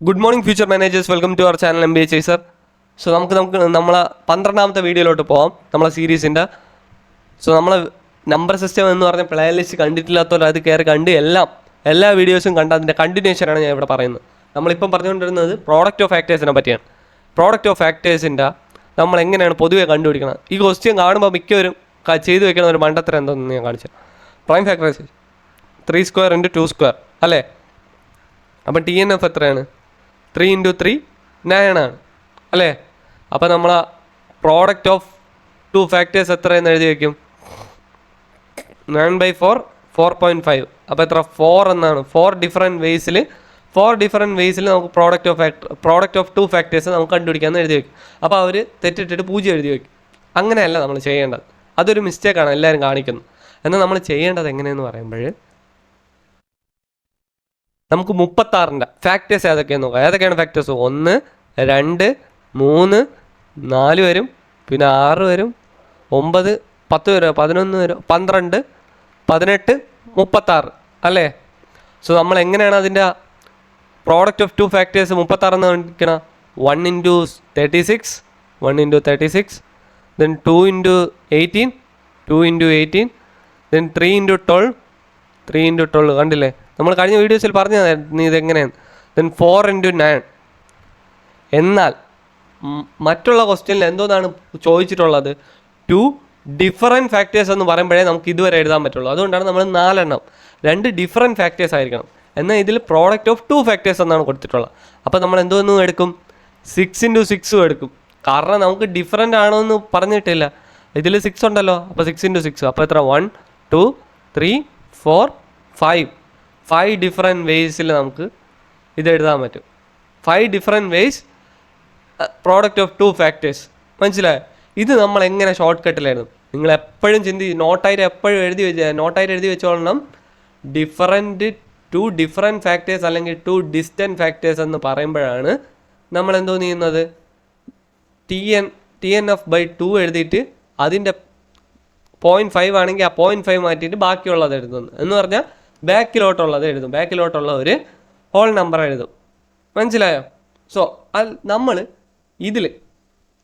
Good morning future managers, welcome to our channel MBA chaser. So നമുക്ക് നമ്മളെ 12ാമത്തെ വീഡിയോയിലോട്ട് പോകാം, നമ്മളെ സീരീസിൻ്റെ. സോ നമ്മൾ നമ്പർ സിസ്റ്റം എന്ന് പറഞ്ഞ പ്ലേ ലിസ്റ്റ് കണ്ടിട്ടില്ലാത്തവർ അത് കയറി കണ്ട് എല്ലാ വീഡിയോസും കണ്ട് അതിൻ്റെ കണ്ടിന്യൂഷനാണ് ഞാൻ ഇവിടെ പറയുന്നത്. നമ്മളിപ്പം പറഞ്ഞുകൊണ്ടിരുന്നത് പ്രോഡക്റ്റ് ഓഫ് ഫാക്ടേഴ്സിനെ പറ്റിയാണ്. പ്രോഡക്റ്റ് ഓഫ് ഫാക്ടേഴ്സിൻ്റെ നമ്മൾ എങ്ങനെയാണ് പൊതുവെ കണ്ടുപിടിക്കണം. ഈ ക്വസ്റ്റ്യൻ കാണുമ്പോൾ മിക്കവരും ചെയ്തു വെക്കുന്ന ഒരു മണ്ടത്തരം എന്താണെന്ന് ഞാൻ കാണിച്ചു. പ്രൈം ഫാക്ടറൈസേഷൻ 3² × 2² അല്ലേ? അപ്പം TNF എത്രയാണ്? 3 × 3 9 ആണ് അല്ലേ? അപ്പോൾ നമ്മൾ പ്രോഡക്റ്റ് ഓഫ് 2 ഫാക്ടേഴ്സ് എത്രയെന്ന് എഴുതി വയ്ക്കും? 9/4 4.5. അപ്പോൾ എത്ര? 4 എന്നാണ്. 4 ഡിഫറെൻറ്റ് വേസിൽ നമുക്ക് പ്രോഡക്റ്റ് ഓഫ് 2 ഫാക്ടേഴ്സ് നമുക്ക് കണ്ടുപിടിക്കാമെന്ന് എഴുതി വയ്ക്കും. അപ്പോൾ അവർ തെറ്റിട്ടിട്ട് 0 എഴുതി വയ്ക്കും. അങ്ങനെയല്ല നമ്മൾ ചെയ്യേണ്ടത്. അതൊരു മിസ്റ്റേക്കാണ് എല്ലാവരും കാണിക്കുന്നത്. എന്നാൽ നമ്മൾ ചെയ്യേണ്ടത് എങ്ങനെയെന്ന് പറയുമ്പോൾ നമുക്ക് 36ൻ്റെ ഫാക്ടേഴ്സ് ഏതൊക്കെയാണെന്ന് നോക്കാം. ഏതൊക്കെയാണ് ഫാക്ടേഴ്സ്? 1 2 3 4 വരും, പിന്നെ 6 വരും, 9 10 വരും, 11 വരും, 12 18 36 അല്ലേ? സോ നമ്മൾ എങ്ങനെയാണ് അതിൻ്റെ പ്രോഡക്റ്റ് ഓഫ് 2 ഫാക്ടേഴ്സ് 36 എന്ന് കാണിക്കണം? 1 × 36 then 2 × 18 then 3 × 12 കണ്ടില്ലേ? നമ്മൾ കഴിഞ്ഞ വീഡിയോസിൽ പറഞ്ഞതായിരുന്നു ഇതെങ്ങനെയാണ്. ദെൻ 4 × 9. എന്നാൽ മറ്റുള്ള ക്വസ്റ്റ്യനിൽ എന്തോന്നാണ് ചോദിച്ചിട്ടുള്ളത്? 2 ഡിഫറെൻറ്റ് ഫാക്ടേഴ്സ് എന്ന് പറയുമ്പോഴേ നമുക്ക് ഇതുവരെ എഴുതാൻ പറ്റുള്ളൂ. അതുകൊണ്ടാണ് നമ്മൾ 4 എണ്ണം 2 ഡിഫറെൻറ്റ് ഫാക്ടേഴ്സ് ആയിരിക്കണം. എന്നാൽ ഇതിൽ പ്രോഡക്റ്റ് ഓഫ് 2 ഫാക്ടേഴ്സ് എന്നാണ് കൊടുത്തിട്ടുള്ളത്. അപ്പോൾ നമ്മൾ എന്തോന്നും എടുക്കും? 6 × 6 എടുക്കും. കാരണം നമുക്ക് ഡിഫറെൻ്റ് ആണോ എന്ന് പറഞ്ഞിട്ടില്ല. ഇതിൽ 6 ഉണ്ടല്ലോ, അപ്പോൾ 6 × 6. അപ്പോൾ എത്ര? 1 2 3 4 5 ഡിഫറെൻറ്റ് വേസിൽ നമുക്ക് ഇത് എഴുതാൻ പറ്റും. 5 different ways product of 2 factors. മനസ്സിലായോ? ഇത് നമ്മൾ എങ്ങനെ ഷോർട്ട് കട്ടിലായിരുന്നു? നിങ്ങൾ എപ്പോഴും നോട്ടായിട്ട് എപ്പോഴും എഴുതി വെച്ചോളണം. 2 ഡിഫറെൻറ്റ് ഫാക്ടേഴ്സ് അല്ലെങ്കിൽ 2 ഡിസ്റ്റൻറ്റ് ഫാക്ടേഴ്സ് എന്ന് പറയുമ്പോഴാണ് നമ്മൾ എന്തോ ചെയ്യുന്നത്? TNF/2 എഴുതിയിട്ട് അതിൻ്റെ 0.5 ആണെങ്കിൽ ആ 0.5 മാറ്റിയിട്ട് ബാക്കിയുള്ളത് എഴുതുന്നു. എന്ന് പറഞ്ഞാൽ ബാക്കിലോട്ടുള്ളത് എഴുതും. ബാക്കിലോട്ടുള്ള ഒരു ഹോൾ നമ്പർ എഴുതും. മനസ്സിലായോ? സോ നമ്മൾ ഇതിൽ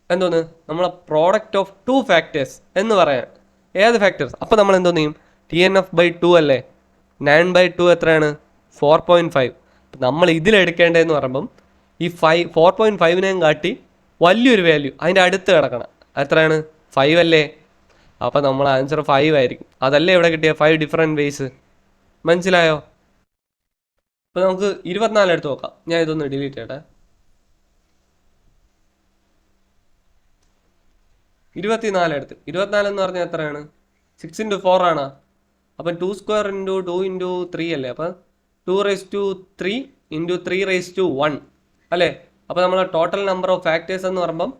എന്തോന്ന് നമ്മളെ പ്രോഡക്റ്റ് ഓഫ് 2 ഫാക്ടേഴ്സ് എന്ന് പറയാൻ ഏത് ഫാക്ടേഴ്സ്? അപ്പോൾ നമ്മൾ എന്തോന്ന് ചെയ്യും? TNF/2 അല്ലേ? 9/2 എത്രയാണ്? 4.5. നമ്മൾ ഇതിലെടുക്കേണ്ടതെന്ന് പറയുമ്പം ഈ 4.5നേയും കാട്ടി വലിയൊരു വാല്യൂ അതിൻ്റെ അടുത്ത് കിടക്കണം. എത്രയാണ്? 5 അല്ലേ? അപ്പോൾ നമ്മൾ ആൻസർ 5 ആയിരിക്കും. അതല്ലേ ഇവിടെ കിട്ടിയ 5 ഡിഫറെൻറ്റ് വേസ്. മനസ്സിലായോ? അപ്പോൾ നമുക്ക് 24 എടുത്ത് നോക്കാം. ഞാൻ ഇതൊന്ന് ഡിലീറ്റ് ചെയ്യട്ടെ. 24 എടുത്ത് 24 എന്ന് പറഞ്ഞാൽ എത്രയാണ്? 6 × 4 ആണ്. അപ്പം 2² × 2 × 3 അല്ലേ? അപ്പം 2⁻³ × 3⁻1 അല്ലേ? അപ്പോൾ നമ്മൾ ടോട്ടൽ നമ്പർ ഓഫ് ഫാക്ടേഴ്സ് എന്ന് പറയുമ്പം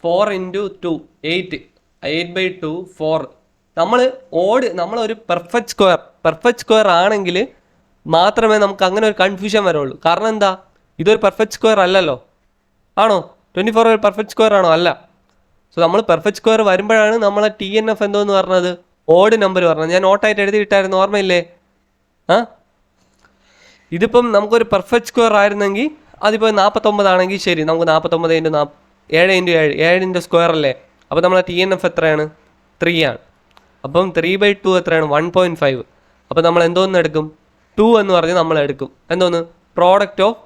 4 × 2 8 8/2 4. നമ്മളൊരു പെർഫെക്റ്റ് സ്ക്വയർ ആണെങ്കിൽ മാത്രമേ നമുക്ക് അങ്ങനെ ഒരു കൺഫ്യൂഷൻ വരുള്ളൂ. കാരണം എന്താ? ഇതൊരു പെർഫെക്റ്റ് സ്ക്വയർ അല്ലല്ലോ. ആണോ? 24 ഒരു പെർഫെക്റ്റ് സ്ക്വയർ ആണോ? അല്ല. സോ നമ്മൾ പെർഫെക്റ്റ് സ്ക്വയർ വരുമ്പോഴാണ് നമ്മളെ TNF എന്തോന്ന് പറഞ്ഞത്? ഓഡ് നമ്പർ പറഞ്ഞത്. ഞാൻ നോട്ടായിട്ട് എഴുതിയിട്ടായിരുന്നു, ഓർമ്മയില്ലേ? ഇതിപ്പം നമുക്കൊരു പെർഫെക്റ്റ് സ്ക്വയർ ആയിരുന്നെങ്കിൽ അതിപ്പോൾ 49 ആണെങ്കിൽ ശരി, നമുക്ക് 49 × 7 × 7 സ്ക്വയർ അല്ലേ? അപ്പോൾ നമ്മളെ TNF എത്രയാണ്? 3 ആണ്. അപ്പം 3/2 എത്രയാണ്? 1.5. അപ്പോൾ നമ്മൾ എന്തോന്ന് എടുക്കും? 2 എന്ന് പറഞ്ഞ് നമ്മൾ എടുക്കും. എന്തോന്ന്? Product of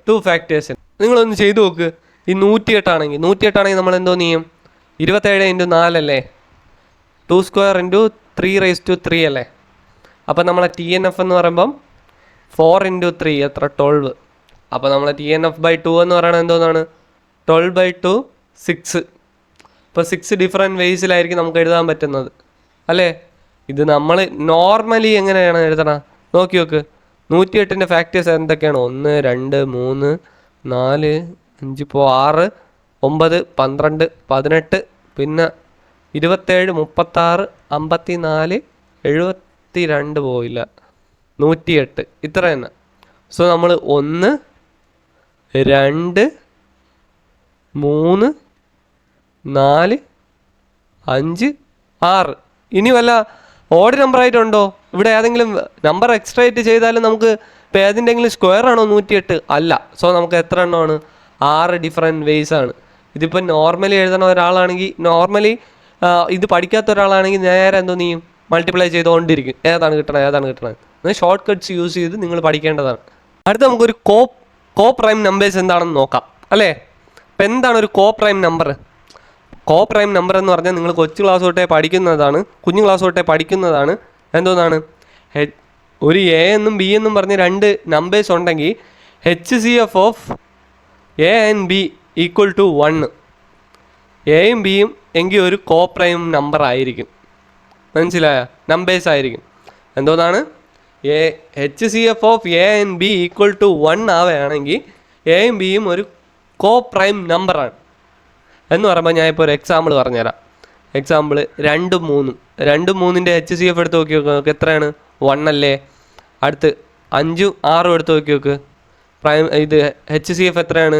2 factors. നിങ്ങളൊന്ന് ചെയ്തു നോക്ക്. ഈ 108 ആണെങ്കിൽ നമ്മൾ എന്തോന്ന് ചെയ്യും? 27 × 4 അല്ലേ? 2² × 3⁻³ അല്ലേ? അപ്പോൾ നമ്മളെ TNF എന്ന് പറയുമ്പം 4 × 3 എത്ര? 12. അപ്പോൾ നമ്മളെ TNF/2 എന്ന് പറയുന്നത് എന്തോന്നാണ്? 12/2 6. ഇപ്പോൾ 6 ഡിഫറെൻറ്റ് വേസിലായിരിക്കും നമുക്ക് എഴുതാൻ പറ്റുന്നത് അല്ലേ? ഇത് നമ്മൾ നോർമലി എങ്ങനെയാണ് എഴുതണം? നോക്കി നോക്ക്. 108ൻ്റെ ഫാക്ടേഴ്സ് എന്തൊക്കെയാണ്? 1 2 3 4 5 ഇപ്പോൾ 6 9 12 18 പിന്നെ 27 36 54 72 പോയില്ല 108 ഇത്ര തന്നെ. സോ നമ്മൾ 1 2 3 4 5 6. ഇനി വല്ല ഓഡ് നമ്പർ ആയിട്ടുണ്ടോ? ഇവിടെ ഏതെങ്കിലും നമ്പർ എക്സ്ട്രാ ആയിട്ട് ചെയ്താലും നമുക്ക് ഇപ്പോൾ ഏതിൻ്റെങ്കിലും സ്ക്വയർ ആണോ 108? അല്ല. സോ നമുക്ക് എത്ര എണ്ണമാണ്? 6 ഡിഫറെൻറ്റ് വേസ് ആണ്. ഇതിപ്പോൾ നോർമലി എഴുതണ ഒരാളാണെങ്കിൽ, നോർമലി ഇത് പഠിക്കാത്ത ഒരാളാണെങ്കിൽ നേരെ എന്തോ നീയും മൾട്ടിപ്ലൈ ചെയ്തുകൊണ്ടിരിക്കും, ഏതാണ് കിട്ടണത്. ഷോർട്ട് കട്ട്സ് യൂസ് ചെയ്ത് നിങ്ങൾ പഠിക്കേണ്ടതാണ്. അടുത്ത നമുക്കൊരു കോ പ്രൈം നമ്പേഴ്സ് എന്താണെന്ന് നോക്കാം അല്ലേ. അപ്പം എന്താണ് ഒരു കോ പ്രൈം നമ്പർ? കോ പ്രൈം നമ്പർ എന്ന് പറഞ്ഞാൽ നിങ്ങൾ കുഞ്ഞു ക്ലാസ് തൊട്ടേ പഠിക്കുന്നതാണ്. എന്തോന്നാണ്? ഒരു എ എന്നും ബി എന്നും പറഞ്ഞ് 2 നമ്പേഴ്സ് ഉണ്ടെങ്കിൽ HCF of A and B equal to 1. എയും ബിയും എങ്കിൽ ഒരു കോ പ്രൈം നമ്പർ ആയിരിക്കും. മനസ്സിലായ? നമ്പേഴ്സ് ആയിരിക്കും. എന്തോന്നാണ്? HCF of A and B equal to 1 ആവുകയാണെങ്കിൽ എയും ബിയും ഒരു കോ പ്രൈം നമ്പറാണ് എന്ന് പറയുമ്പോൾ ഞാൻ ഇപ്പോൾ ഒരു എക്സാമ്പിൾ പറഞ്ഞുതരാം. എക്സാമ്പിൾ 2, 3. 2, 3ൻ്റെ HCF എടുത്ത് നോക്കി നോക്ക്, എത്രയാണ്? 1 അല്ലേ. അടുത്ത് 5, 6 എടുത്ത് നോക്കി നോക്ക്, ഇത് HCF എത്രയാണ്?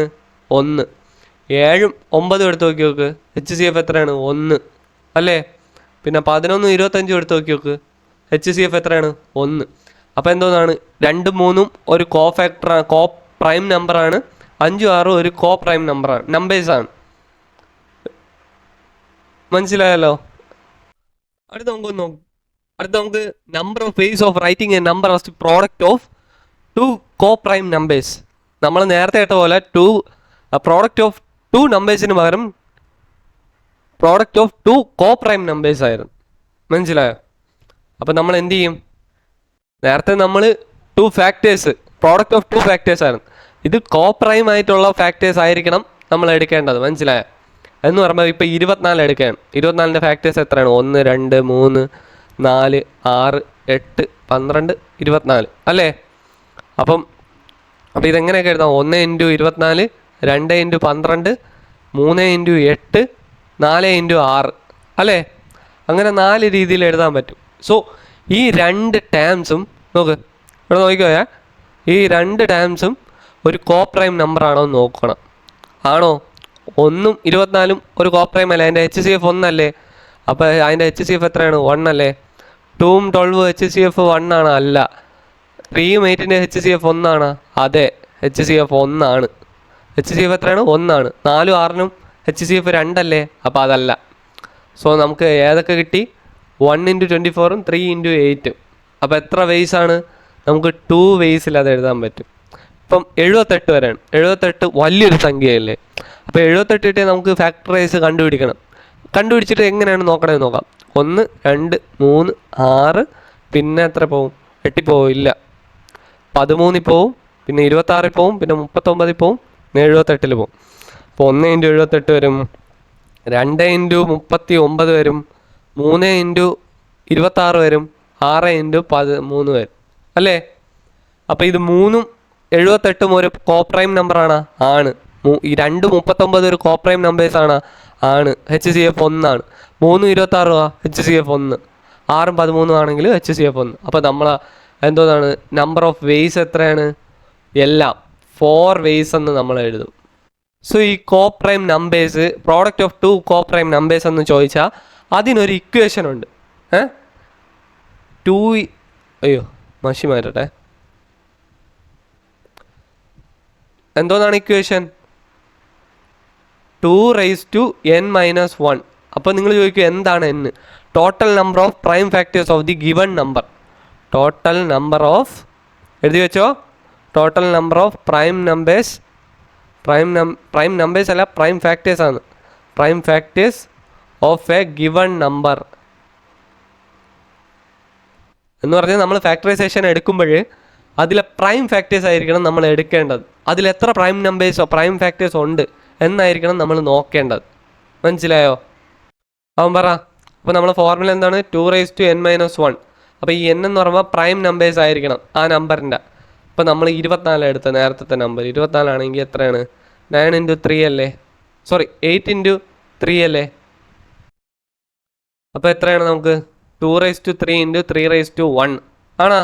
1. 7, 9 എടുത്ത് നോക്കി നോക്ക്, HCF എത്രയാണ്? 1 അല്ലേ. പിന്നെ 11, 25 എടുത്ത് നോക്കി നോക്ക്, HCF എത്രയാണ്? 1. അപ്പോൾ എന്തോന്നാണ്? 2, 3 ഒരു കോ പ്രൈം നമ്പറാണ്. 5, 6 ഒരു കോ പ്രൈം നമ്പറാണ്, നമ്പേഴ്സാണ്. മനസ്സിലായല്ലോ? അടുത്ത നമുക്ക് number of ways of writing A number as the product of 2 coprime numbers. നമ്മൾ നേരത്തെ കേട്ട പോലെ പ്രോഡക്റ്റ് ഓഫ് 2 നമ്പേഴ്സിന് പകരം product of 2 coprime numbers ആയിരുന്നു. മനസ്സിലായോ? അപ്പം നമ്മൾ എന്ത് ചെയ്യും? നേരത്തെ നമ്മൾ 2 ഫാക്ടേഴ്സ്, പ്രോഡക്റ്റ് ഓഫ് 2 ഫാക്ടേഴ്സ് ആയിരുന്നു. ഇത് കോ പ്രൈം ആയിട്ടുള്ള ഫാക്ടേഴ്സ് ആയിരിക്കണം നമ്മൾ എടുക്കേണ്ടത്. മനസ്സിലായോ? എന്ന് പറയുമ്പോൾ ഇപ്പോൾ 24 എടുക്കുകയാണ്. 24ൻ്റെ ഫാക്ടേഴ്സ് എത്രയാണ്? 1, 2, 3, 4, 6, 8, 12, 24 അല്ലേ. അപ്പം ഇതെങ്ങനെയൊക്കെ എഴുതാം? 1 × 24, 2 × 12, 3 × 8, 4 × 6 അല്ലേ. അങ്ങനെ 4 രീതിയിൽ എഴുതാൻ പറ്റും. സോ ഈ 2 ടേംസും ഇവിടെ നോക്കിക്കോയാ, ഈ 2 ടേംസും ഒരു കോ പ്രൈം നമ്പർ ആണോ എന്ന് നോക്കണം. ആണോ? 1ഉം 24ഉം ഒരു കോ പ്രൈം അല്ലേ. അതിൻ്റെ HCF 1 അല്ലേ. അപ്പോൾ അതിൻ്റെ HCF എത്രയാണ്? 1 അല്ലേ. 2ഉം 12ഉം HCF 1 ആണ്? അല്ല. 3ഉം 8ൻ്റെ HCF 1 ആണ്? അതെ, HCF 1 ആണ്. HCF എത്രയാണ്? 1 ആണ്. 4ഉം 6നും HCF 2 അല്ലേ. അപ്പോൾ അതല്ല. സോ നമുക്ക് ഏതൊക്കെ കിട്ടി? 1 × 24ഉം 3 × 8ഉം. അപ്പോൾ എത്ര വേസ് ആണ്? നമുക്ക് 2 വേസിൽ അത് എഴുതാൻ പറ്റും. ഇപ്പം 78 വരെയാണ്. 78 വലിയൊരു സംഖ്യയല്ലേ. അപ്പോൾ 78 കിട്ടിയ നമുക്ക് ഫാക്ടറൈസ് കണ്ടുപിടിച്ചിട്ട് എങ്ങനെയാണ് നോക്കണമെന്ന് നോക്കാം. 1, 2, 3, 6, പിന്നെ എത്ര പോവും? 8 പോവില്ല. 13 പോവും, പിന്നെ 26 പോവും, പിന്നെ 39 പോവും, പിന്നെ 78 പോവും. അപ്പോൾ 1 × 78 വരും, 2 × 39 വരും, 3 × 26 വരും, 6 × 13 വരും അല്ലേ. അപ്പോൾ ഇത് 3ഉം 78ഉം ഒരു കോ പ്രൈം നമ്പറാണ്? ആണ്. ഈ 2, 39 ഒരു കോ പ്രൈം നമ്പേഴ്സാണ്? ആണ്. HCF 1 ആണ്. 3, 26 HCF 1, 6, 13 ആണെങ്കിൽ HCF 1. അപ്പോൾ നമ്മൾ എന്തോന്നാണ്? നമ്പർ ഓഫ് വേസ് എത്രയാണ്? എല്ലാം 4 വേസ് എന്ന് നമ്മൾ എഴുതും. സോ ഈ coprime numbers, product of 2 coprime numbers എന്ന് ചോദിച്ചാൽ അതിനൊരു ഇക്വേഷൻ ഉണ്ട്. 2 മഷി മാറ്റട്ടെ. എന്തോന്നാണ് ഇക്വേഷൻ? 2⁻n−1. അപ്പോൾ നിങ്ങൾ ചോദിക്കും എന്താണ് n? Total number of prime factors of the given number. Total number of, എഴുതി വെച്ചോ, total number of prime numbers അല്ല, പ്രൈം ഫാക്ടേഴ്സ് ആണ്. Prime factors of A given number എന്ന് പറഞ്ഞാൽ നമ്മൾ ഫാക്ടറൈസേഷൻ എടുക്കുമ്പോൾ അതിലെ പ്രൈം ഫാക്ടേഴ്സ് ആയിരിക്കണം നമ്മൾ എടുക്കേണ്ടത്. അതിലെത്ര പ്രൈം ഫാക്ടേഴ്സ് ഉണ്ട് എന്നായിരിക്കണം നമ്മൾ നോക്കേണ്ടത്. മനസ്സിലായോ? അവൻ പറ. അപ്പോൾ നമ്മൾ ഫോർമുല എന്താണ്? 2⁻n−1. അപ്പോൾ ഈ n എന്ന് പറയുമ്പോൾ പ്രൈം നമ്പേഴ്സ് ആയിരിക്കണം ആ നമ്പറിൻ്റെ. അപ്പോൾ നമ്മൾ 24 എടുത്ത നേരത്തെ നമ്പർ 24 ആണെങ്കിൽ എത്രയാണ്? 9 × 3 അല്ലേ. 8 × 3 അല്ലേ. അപ്പോൾ എത്രയാണ് നമുക്ക്? 2⁻3 × 3⁻1 ആണോ?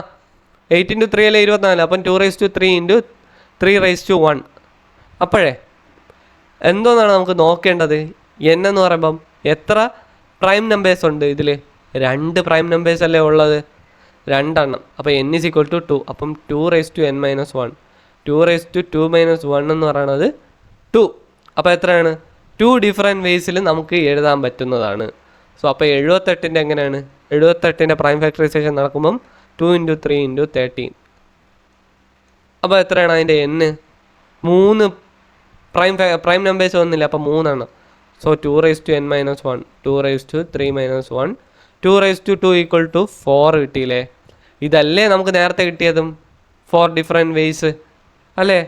8 × 3 അല്ലേ 24. അപ്പം 2⁻3 × 3⁻1. അപ്പോഴേ എന്തോന്നാണ് നമുക്ക് നോക്കേണ്ടത്? n എന്ന് പറയുമ്പം എത്ര പ്രൈം നമ്പേഴ്സ് ഉണ്ട് ഇതിൽ? 2 പ്രൈം നമ്പേഴ്സ് അല്ലേ ഉള്ളത്. രണ്ടെണ്ണം. അപ്പോൾ n is equal to 2. അപ്പം 2^n-1. 2^2 എന്ന് പറയുന്നത് 2. അപ്പോൾ എത്രയാണ്? 2 ഡിഫറെൻറ്റ് വേസിൽ നമുക്ക് എഴുതാൻ പറ്റുന്നതാണ്. സോ അപ്പോൾ 78ൻ്റെ എങ്ങനെയാണ്? 78ൻ്റെ പ്രൈം ഫാക്ടറൈസേഷൻ നടക്കുമ്പം 2 × 3 × 13. അപ്പോൾ എത്രയാണ് അതിൻ്റെ n? 3 പ്രൈം നമ്പേഴ്സ് വന്നില്ല, അപ്പോൾ 3 ആണ്. സോ 2^n-1, 2^3-1, 2^2 = 4 കിട്ടിയില്ലേ? ഇതല്ലേ നമുക്ക് നേരത്തെ കിട്ടിയതും 4 ഡിഫറെൻറ്റ് വേസ് അല്ലേ?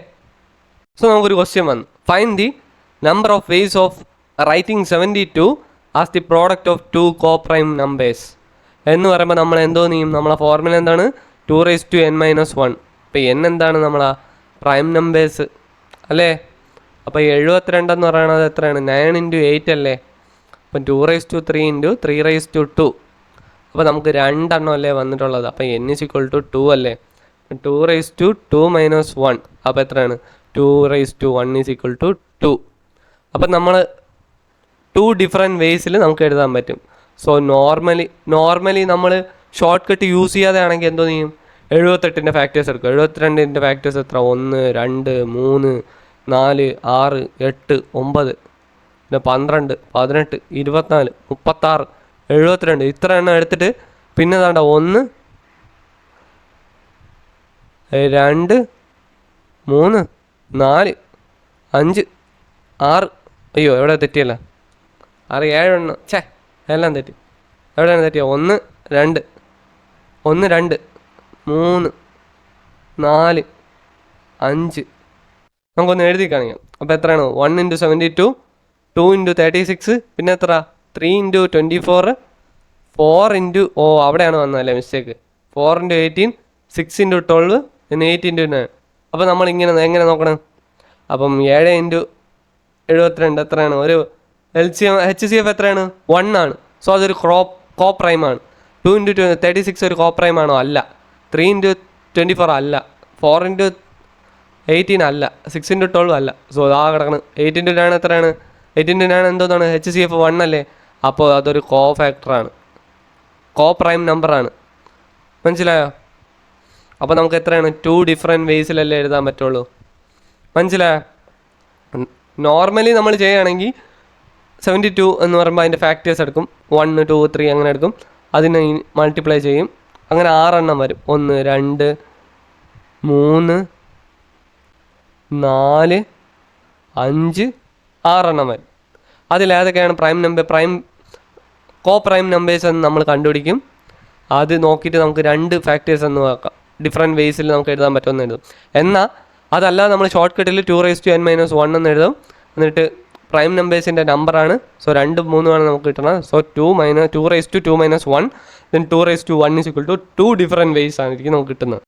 സോ നമുക്കൊരു ക്വസ്റ്റ്യൻ വന്നു, find the number of ways of writing 72 as the product of 2 coprime numbers എന്ന് പറയുമ്പോൾ നമ്മൾ എന്തോ ചെയ്യും? നമ്മളെ ഫോർമുല എന്താണ്? 2^n-1. ഇപ്പോൾ n എന്താണ്? നമ്മളാ പ്രൈം നമ്പേഴ്സ് അല്ലേ? അപ്പോൾ 72 എന്ന് പറയുന്നത് എത്രയാണ്? 9 × 8 അല്ലേ? അപ്പം 2^3 × 3^2. അപ്പോൾ നമുക്ക് 2 എണ്ണം അല്ലേ വന്നിട്ടുള്ളത്? അപ്പോൾ n is equal to 2 അല്ലേ? 2^2 - 1. അപ്പോൾ എത്രയാണ്? 2^1 is equal to 2. അപ്പം നമ്മൾ 2 ഡിഫറെൻറ്റ് വേസിൽ നമുക്ക് എഴുതാൻ പറ്റും. സോ നോർമലി നമ്മൾ ഷോർട്ട് കട്ട് യൂസ് ചെയ്യാതെ ആണെങ്കിൽ എന്തോ ചെയ്യും? 78ൻ്റെ ഫാക്ടേഴ്സ് എടുക്കും. 72ൻ്റെ ഫാക്ടേഴ്സ് എത്ര? 1, 2, 3, 4, 6, 8, 9, പിന്നെ 12, 18, 24, 36, 72 ഇത്ര എണ്ണം എടുത്തിട്ട് പിന്നെ വേണ്ട 1, 2, 3, 4, 5, 6. അയ്യോ എവിടെ തെറ്റിയല്ല? 6, 7 എണ്ണം. എല്ലാം തെറ്റി. എവിടെയാണ് തെറ്റിയ? 1, 2, 1, 2, 3, 4, 5. നമുക്കൊന്ന് എഴുതി കാണിക്കാം. അപ്പോൾ എത്രയാണ്? 1 × 72, 2 × 36, പിന്നെ എത്ര? 3 × 24, 4 × അവിടെയാണ് വന്നതല്ലേ മിസ്റ്റേക്ക്. 4 × 18, 6 × 12, പിന്നെ 8 × 9. അപ്പോൾ നമ്മൾ എങ്ങനെ നോക്കണം? അപ്പം 7 × 72 എത്രയാണ്? ഒരു HCF എത്രയാണ്? 1 ആണ്. സോ അതൊരു കോപ്രൈമാണ്. 2 × 36 ഒരു കോപ്രൈമാണോ? അല്ല. 3 × 24 അല്ല. 4 × 18 അല്ല. 6 × 12 അല്ല. സോ അതാ കിടക്കണം. 8 × 9 എത്രയാണ്? 8 × 9 എന്തോന്നാണ്? HCF 1 അല്ലേ? അപ്പോൾ അതൊരു ഫാക്ടറാണ്, കോപ്രൈം നമ്പറാണ്. മനസ്സിലായോ? അപ്പോൾ നമുക്ക് എത്രയാണ്? 2 ഡിഫറെൻറ്റ് വേസിലല്ലേ എഴുതാൻ പറ്റുള്ളൂ. മനസ്സിലായോ? നോർമലി നമ്മൾ ചെയ്യുകയാണെങ്കിൽ 72 എന്ന് പറയുമ്പോൾ അതിൻ്റെ ഫാക്ടേഴ്സ് എടുക്കും. 1, 2, 3 അങ്ങനെ എടുക്കും. അതിനെ മൾട്ടിപ്ലൈ ചെയ്യും. അങ്ങനെ 6 എണ്ണം വരും. 1, 2, 3, 4, 5, 6 എണ്ണം വരും. അതിലേതൊക്കെയാണ് കോപ്രൈം നമ്പേഴ്സ് എന്ന് നമ്മൾ കണ്ടുപിടിക്കും. അത് നോക്കിയിട്ട് നമുക്ക് 2 ഫാക്ടേഴ്സ് എന്ന് നോക്കാം. ഡിഫറെൻറ്റ് വേസിൽ നമുക്ക് എഴുതാൻ പറ്റുമെന്ന് എഴുതും. എന്നാൽ അതല്ല, നമ്മൾ ഷോർട്ട് കട്ടിൽ 2^n-1 എന്ന് എഴുതും. എന്നിട്ട് പ്രൈം നമ്പേഴ്സിൻ്റെ നമ്പറാണ്. സോ 2, 3 ആണ് നമുക്ക് കിട്ടണം. So 2^2 - 1, then 2^1 is equal to 2 different ways ആണ് നമുക്ക് കിട്ടുന്നത്.